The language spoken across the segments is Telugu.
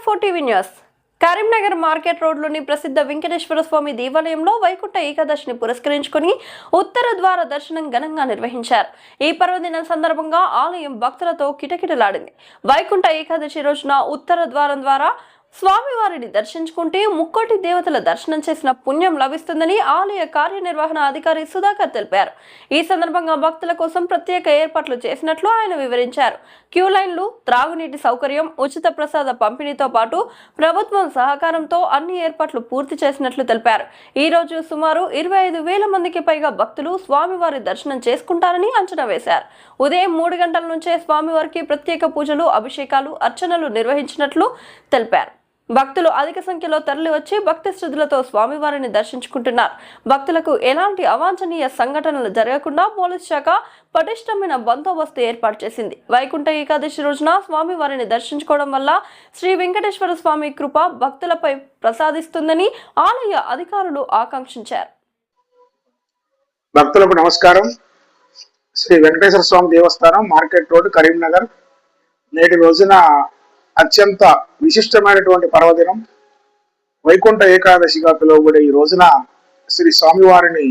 R4 TV news Karimnagar market రోడ్లోని ప్రసిద్ధ వెంకటేశ్వర స్వామి దేవాలయంలో వైకుంఠ ఏకాదశిని పురస్కరించుకుని ఉత్తర ద్వార దర్శనం ఘనంగా నిర్వహించారు. ఈ పర్వదినం సందర్భంగా ఆలయం భక్తులతో కిటకిటలాడింది. వైకుంఠ ఏకాదశి రోజున ఉత్తర ద్వారం ద్వారా స్వామివారిని దర్శించుకుంటే ముక్కోటి దేవతల దర్శనం చేసిన పుణ్యం లభిస్తుందని ఆలయ కార్యనిర్వహణ అధికారి సుధాకర్ తెలిపారు. ఈ సందర్భంగా భక్తుల కోసం ప్రత్యేక ఏర్పాట్లు చేసినట్లు ఆయన వివరించారు. క్యూ లైన్లు, త్రాగునీటి సౌకర్యం, ఉచిత ప్రసాద పంపిణీతో పాటు ప్రభుత్వం సహకారంతో అన్ని ఏర్పాట్లు పూర్తి చేసినట్లు తెలిపారు. ఈ రోజు సుమారు 25,000 మందికి పైగా భక్తులు స్వామివారి దర్శనం చేసుకుంటారని అంచనా వేశారు. ఉదయం 3 గంటల నుంచే స్వామివారికి ప్రత్యేక పూజలు, అభిషేకాలు, అర్చనలు నిర్వహించినట్లు తెలిపారు. భక్తులు అధిక సంఖ్యలో తరలి వచ్చి భక్తి శ్రద్ధలతో స్వామివారిని దర్శించుకుంటున్నారు. భక్తులకు ఎలాంటి అవాంఛనీయ సంఘటనలు జరగకుండా పోలీస్ శాఖ పటిష్టమైన బందోబస్తు ఏర్పాటు చేసింది. వైకుంఠ ఏకాదశి రోజున స్వామివారిని దర్శించుకోవడం వల్ల శ్రీ వెంకటేశ్వర స్వామి కృప భక్తులపై ప్రసాదిస్తుందని ఆలయ అధికారులు ఆకాంక్షించారు. భక్తులకు నమస్కారం. శ్రీ వెంకటేశ్వర స్వామి దేవస్థానం, మార్కెట్ రోడ్, కరీంనగర్. నేటి రోజున అత్యంత విశిష్టమైనటువంటి పర్వదినం వైకుంఠ ఏకాదశిగా పిలువబడే ఈ రోజున శ్రీ స్వామివారిని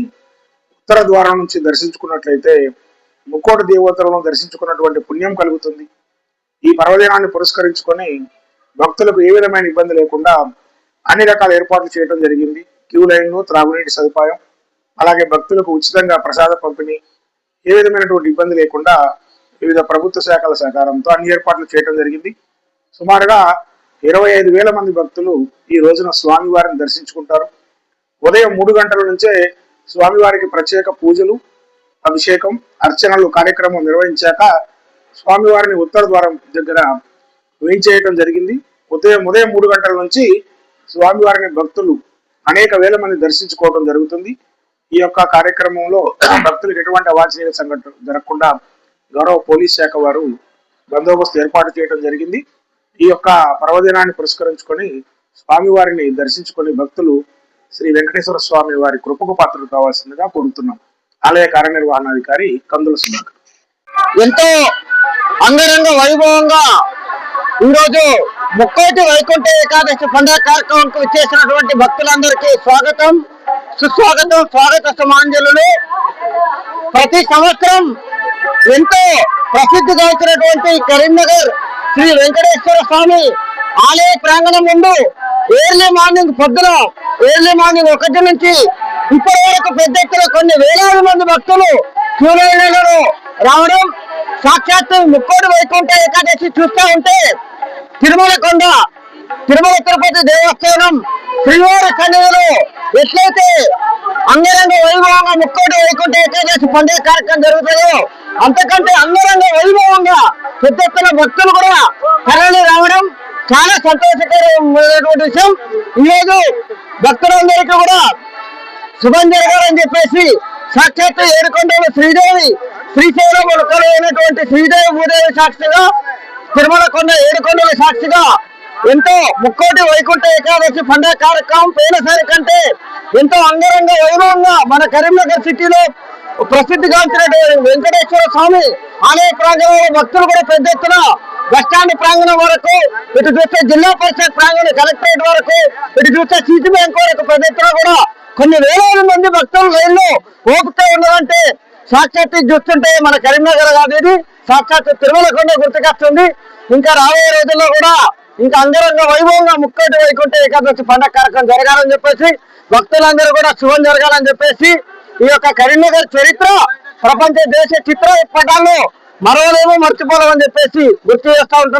ఉత్తర ద్వారం నుంచి దర్శించుకున్నట్లయితే ముక్కోటి దేవతలను దర్శించుకున్నటువంటి పుణ్యం కలుగుతుంది. ఈ పర్వదినాన్ని పురస్కరించుకొని భక్తులకు ఏ విధమైన ఇబ్బంది లేకుండా అన్ని రకాల ఏర్పాట్లు చేయడం జరిగింది. క్యూ లైన్లు, త్రాగునీటి సదుపాయం, అలాగే భక్తులకు ఉచితంగా ప్రసాద పంపిణీ, ఏ విధమైనటువంటి ఇబ్బంది లేకుండా వివిధ ప్రభుత్వ శాఖల సహకారంతో అన్ని ఏర్పాట్లు చేయడం జరిగింది. సుమారుగా 25,000 మంది భక్తులు ఈ రోజున స్వామివారిని దర్శించుకుంటారు. ఉదయం 3 గంటల నుంచే స్వామివారికి ప్రత్యేక పూజలు, అభిషేకం, అర్చనలు కార్యక్రమం నిర్వహించాక స్వామివారిని ఉత్తర ద్వారం దగ్గర వేయించేయటం జరిగింది. ఉదయం 3 గంటల నుంచి స్వామివారిని భక్తులు అనేక వేల మంది దర్శించుకోవడం జరుగుతుంది. ఈ యొక్క కార్యక్రమంలో భక్తులకు ఎటువంటి అవాంఛనీయ సంఘటన జరగకుండా గౌరవ పోలీస్ శాఖ వారు బందోబస్తు ఏర్పాటు చేయడం జరిగింది. ఈ యొక్క పర్వదినాన్ని పురస్కరించుకొని స్వామివారిని దర్శించుకొని భక్తులు శ్రీ వెంకటేశ్వర స్వామి వారి కృపకు పాత్రలు కావాల్సిందిగా కోరుతున్నాం. ఆలయ కార్యనిర్వహణాధికారి కందుల సుధాకర్. ఎంతో అంగరంగ వైభవంగా ఈరోజు ముక్కోటి వైకుంఠ ఏకాదశి పండుగ కార్యక్రమానికి వచ్చేసినటువంటి భక్తులందరికీ స్వాగతం, సుస్వాగతం, స్వాగత సమాంజలు. ప్రతి సంవత్సరం ఎంతో ప్రసిద్ధిగాంచినటువంటి కరీంనగర్ శ్రీ వెంకటేశ్వర స్వామి ఆలయ ప్రాంగణం ముందు ఎర్లీ మార్నింగ్ 1 నుంచి ఇప్పటి వరకు పెద్ద ఎత్తున కొన్ని వేలాది మంది భక్తులు క్యూ లైన్లలో రావడం, సాక్షాత్తు ముక్కోటి వైకుంఠ ఏకాదశి చూస్తూ ఉంటే తిరుమల తిరుపతి దేవస్థానం శ్రీవారి సన్నిధిలో ఎట్లయితే అంగరంగ వైభవంగా ముక్కోటి వైకుంఠ ఏకాదశి పండుగ కార్యక్రమం జరుగుతుందో అంతకంటే అంగరంగ వైభవంగా పెద్ద ఎత్తున భక్తులు కూడా తరలి రావడం చాలా సంతోషకరమైనటువంటి విషయం. ఈరోజు భక్తులందరికీ కూడా శుభం జరగాలని చెప్పేసి సాక్షాత్తు ఏడుకొండల శ్రీదేవి శ్రీశైలం అయినటువంటి శ్రీదేవి భూదేవి సాక్షిగా, తిరుమల కొండ ఏడుకొండల సాక్షిగా ఎంతో ముక్కోటి వైకుంఠ ఏకాదశి పండుగ కార్యక్రమం పోయినసారి కంటే ఎంతో అంగరంగ వైభవంగా మన కరీంనగర్ సిటీలో ప్రసిద్ధిగాంచినటువంటి వెంకటేశ్వర స్వామి ఆలయ ప్రాంగణంలో భక్తులు కూడా పెద్ద ఎత్తున బస్టాండ్ ప్రాంగణం వరకు, ఇటు చూస్తే జిల్లా పరిషత్ ప్రాంగణం, కలెక్టరేట్ వరకు, ఇటు చూస్తే సిటీ బ్యాంక్ వరకు పెద్ద ఎత్తున కూడా కొన్ని వేలాది మంది భక్తులు లైన్లో ఓపిక ఉన్నదంటే సాక్షాత్తు చూస్తుంటే మన కరీంనగర్ కాదు, ఇది సాక్షాత్తు తిరుమల కొండ గుర్తుకొస్తుంది. ఇంకా రాబోయే రోజుల్లో కూడా ఇంకా అంగరంగ వైభవంగా ముక్కోటి వైకుంఠ ఏకాదశి పండుగ కార్యక్రమం జరగాలని చెప్పేసి భక్తులందరూ కూడా శుభం జరగాలని చెప్పేసి ఈ యొక్క కరీంనగర్ చరిత్ర ప్రపంచ దేశ చిత్ర పటాల్లో మరోలేమో మర్చిపోలేమని చెప్పేసి గుర్తు చేస్తూ ఉంటున్నాం.